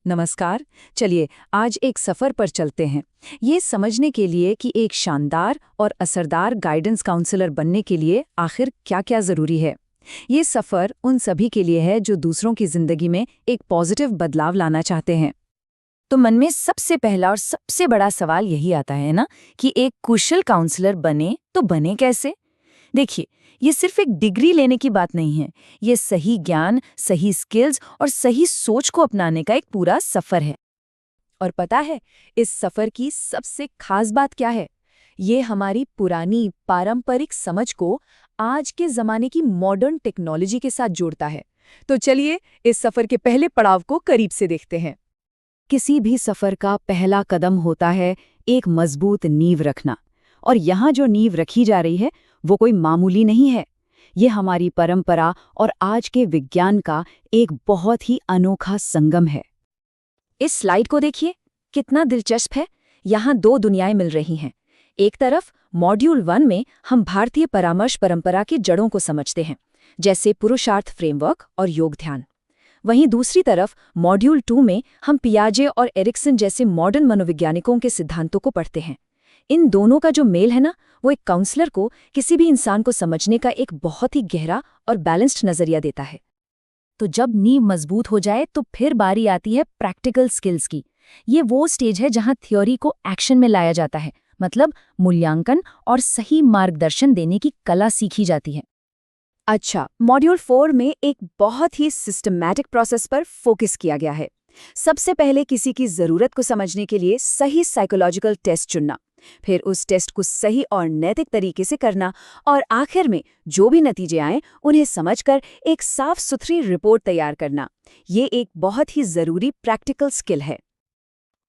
नमस्कार। चलिए आज एक सफ़र पर चलते हैं, ये समझने के लिए कि एक शानदार और असरदार गाइडेंस काउंसलर बनने के लिए आखिर क्या-क्या ज़रूरी है। ये सफ़र उन सभी के लिए है जो दूसरों की ज़िंदगी में एक पॉजिटिव बदलाव लाना चाहते हैं। तो मन में सबसे पहला और सबसे बड़ा सवाल यही आता है ना कि एक कुशल काउंसलर बने तो बने कैसे। देखिए, ये सिर्फ एक डिग्री लेने की बात नहीं है। ये सही ज्ञान, सही स्किल्स और सही सोच को अपनाने का एक पूरा सफर है। और पता है, इस सफ़र की सबसे खास बात क्या है? ये हमारी पुरानी पारंपरिक समझ को आज के ज़माने की मॉडर्न टेक्नोलॉजी के साथ जोड़ता है। तो चलिए इस सफ़र के पहले पड़ाव को करीब से देखते हैं। किसी भी सफर का पहला कदम होता है एक मजबूत नींव रखना। और यहाँ जो नींव रखी जा रही है वो कोई मामूली नहीं है। ये हमारी परंपरा और आज के विज्ञान का एक बहुत ही अनोखा संगम है। इस स्लाइड को देखिए, कितना दिलचस्प है। यहाँ दो दुनियाएं मिल रही हैं। एक तरफ मॉड्यूल 1 में हम भारतीय परामर्श परंपरा की जड़ों को समझते हैं, जैसे पुरुषार्थ फ्रेमवर्क और योग ध्यान। वहीं दूसरी तरफ मॉड्यूल 2 में हम पियाजे और एरिक्सन जैसे मॉडर्न मनोवैज्ञानिकों के सिद्धांतों को पढ़ते हैं। इन दोनों का जो मेल है ना, वो एक काउंसलर को किसी भी इंसान को समझने का एक बहुत ही गहरा और बैलेंस्ड नजरिया देता है। तो जब नींव मजबूत हो जाए तो फिर बारी आती है प्रैक्टिकल स्किल्स की। ये वो स्टेज है जहां थ्योरी को एक्शन में लाया जाता है, मतलब मूल्यांकन और सही मार्गदर्शन देने की कला सीखी जाती है। अच्छा, मॉड्यूल 4 में एक बहुत ही सिस्टमैटिक प्रोसेस पर फोकस किया गया है। सबसे पहले किसी की ज़रूरत को समझने के लिए सही साइकोलॉजिकल टेस्ट चुनना, फिर उस टेस्ट को सही और नैतिक तरीके से करना, और आखिर में जो भी नतीजे आएं उन्हें समझकर एक साफ सुथरी रिपोर्ट तैयार करना। ये एक बहुत ही ज़रूरी प्रैक्टिकल स्किल है।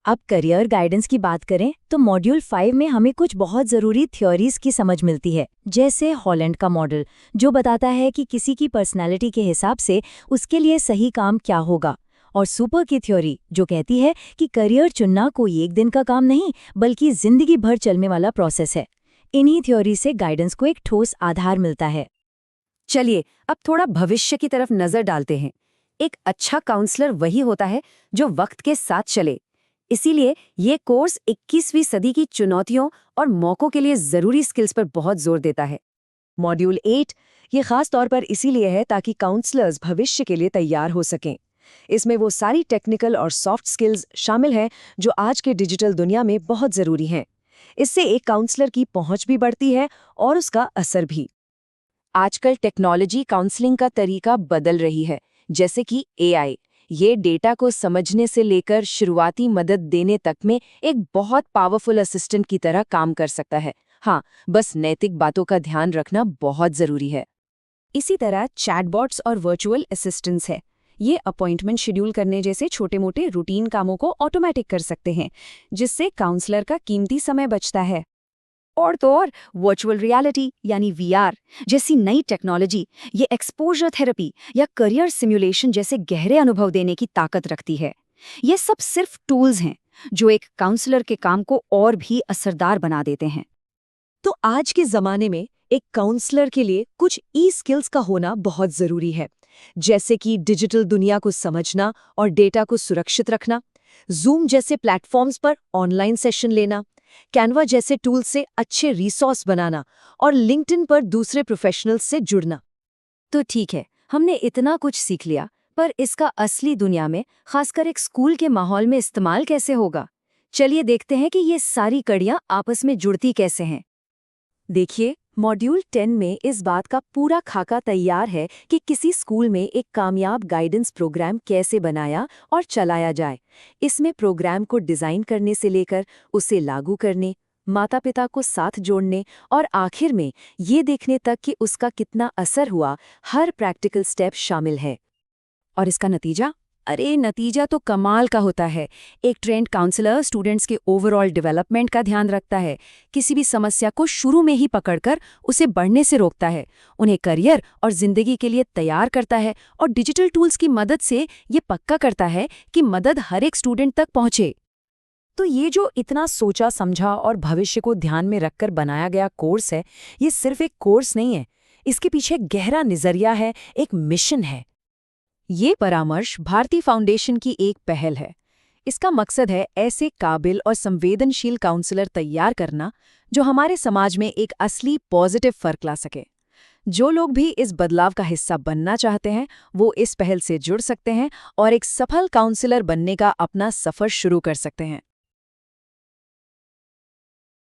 अब करियर गाइडेंस की बात करें तो मॉड्यूल 5 में हमें कुछ बहुत ज़रूरी थ्योरीज की समझ मिलती है, जैसे हॉलैंड का मॉडल, जो बताता है कि किसी की पर्सनैलिटी के हिसाब से उसके लिए सही काम क्या होगा, और सुपर की थ्योरी, जो कहती है कि करियर चुनना कोई एक दिन का काम नहीं बल्कि जिंदगी भर चलने वाला प्रोसेस है। इन्हीं थ्योरी से गाइडेंस को एक ठोस आधार मिलता है। चलिए अब थोड़ा भविष्य की तरफ नज़र डालते हैं। एक अच्छा काउंसलर वही होता है जो वक्त के साथ चले। इसीलिए ये कोर्स 21वीं सदी की चुनौतियों और मौकों के लिए ज़रूरी स्किल्स पर बहुत जोर देता है। मॉड्यूल 8 ये खास तौर पर इसीलिए है ताकि काउंसलर्स भविष्य के लिए तैयार हो सकें। इसमें वो सारी टेक्निकल और सॉफ्ट स्किल्स शामिल हैं जो आज के डिजिटल दुनिया में बहुत ज़रूरी हैं। इससे एक काउंसलर की पहुंच भी बढ़ती है और उसका असर भी। आजकल टेक्नोलॉजी काउंसलिंग का तरीका बदल रही है, जैसे कि एआई। ये डेटा को समझने से लेकर शुरुआती मदद देने तक में एक बहुत पावरफुल असिस्टेंट की तरह काम कर सकता है। हाँ, बस नैतिक बातों का ध्यान रखना बहुत ज़रूरी है। इसी तरह चैटबॉट्स और वर्चुअल असिस्टेंट्स है। ये अपॉइंटमेंट शेड्यूल करने जैसे छोटे-मोटे रूटीन कामों को ऑटोमेटिक कर सकते हैं, जिससे काउंसलर का कीमती समय बचता है। और तो और वर्चुअल रियलिटी यानी वीआर जैसी नई टेक्नोलॉजी, ये एक्सपोजर थेरेपी या करियर सिमुलेशन जैसे गहरे अनुभव देने की ताकत रखती है। ये सब सिर्फ टूल्स हैं जो एक काउंसलर के काम को और भी असरदार बना देते हैं। तो आज के ज़माने में एक काउंसलर के लिए कुछ ई स्किल्स का होना बहुत ज़रूरी है, जैसे कि डिजिटल दुनिया को समझना और डेटा को सुरक्षित रखना, जूम जैसे प्लेटफॉर्म्स पर ऑनलाइन सेशन लेना, कैनवा जैसे टूल से अच्छे रिसोर्स बनाना और लिंक्डइन पर दूसरे प्रोफेशनल्स से जुड़ना। तो ठीक है, हमने इतना कुछ सीख लिया, पर इसका असली दुनिया में, खासकर एक स्कूल के माहौल में इस्तेमाल कैसे होगा? चलिए देखते हैं कि ये सारी कड़ियाँ आपस में जुड़ती कैसे हैं। देखिए, मॉड्यूल 10 में इस बात का पूरा खाका तैयार है कि किसी स्कूल में एक कामयाब गाइडेंस प्रोग्राम कैसे बनाया और चलाया जाए। इसमें प्रोग्राम को डिज़ाइन करने से लेकर उसे लागू करने, माता-पिता को साथ जोड़ने और आखिर में ये देखने तक कि उसका कितना असर हुआ, हर प्रैक्टिकल स्टेप शामिल है। और इसका नतीजा? अरे नतीजा तो कमाल का होता है। एक ट्रेंड काउंसलर स्टूडेंट्स के ओवरऑल डेवलपमेंट का ध्यान रखता है, किसी भी समस्या को शुरू में ही पकड़कर उसे बढ़ने से रोकता है, उन्हें करियर और जिंदगी के लिए तैयार करता है, और डिजिटल टूल्स की मदद से ये पक्का करता है कि मदद हर एक स्टूडेंट तक पहुंचे। तो ये जो इतना सोचा समझा और भविष्य को ध्यान में रखकर बनाया गया कोर्स है, ये सिर्फ एक कोर्स नहीं है। इसके पीछे गहरा नजरिया है, एक मिशन है। ये परामर्श भारती फाउंडेशन की एक पहल है, इसका मकसद है ऐसे काबिल और संवेदनशील काउंसलर तैयार करना जो हमारे समाज में एक असली पॉजिटिव फर्क ला सके। जो लोग भी इस बदलाव का हिस्सा बनना चाहते हैं वो इस पहल से जुड़ सकते हैं और एक सफल काउंसलर बनने का अपना सफर शुरू कर सकते हैं।